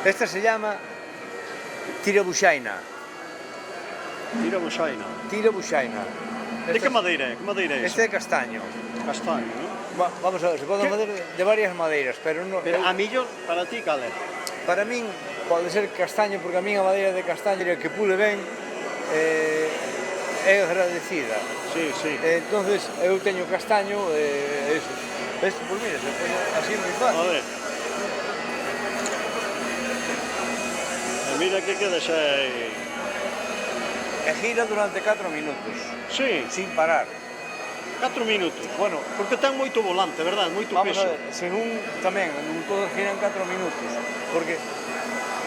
Esta se llama tirabuxaina. Tirabuxaina. Tirabuxaina. De que madeira é? Que madeira é Este esa? é castaño. Castaño, non? Vamos a ver, se pode facer de varias madeiras, pero non... Pero a millor, para ti, cal é? Para min pode ser castaño, porque a min a madeira de castaño que pule ben é agradecida. Sí, sí. Entonces eu teño castaño eso. Ves, pues mira, se pone así moi A fácil. ver. Mira que queda xa aí. E gira durante 4 minutos, Sí, sin parar. 4 minutos. Bueno, Porque ten moito volante, verdad? Moito vamos peso. a ver, según tamén, non todos giran 4 minutos, porque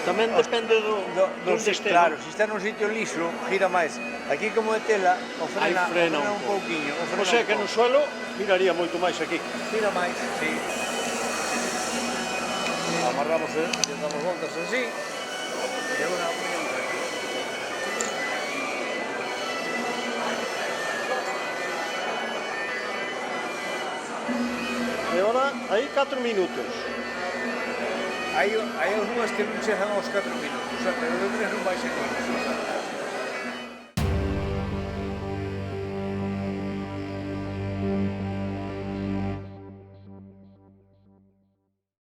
Tamén depende dos onde este. claro, se está nun sitio liso, gira máis. Aquí como é tela, o frena, Aí frena un un pouquiño, o frena O sea que un no pouco. suelo giraría moito máis aquí. Gira máis, sí. Amarramos, e damos voltas así. E agora ponemos aquí. E agora, aí 4 minutos. Hai algunhas que non chegan aos 4 minutos, pero de 3 non vai ser.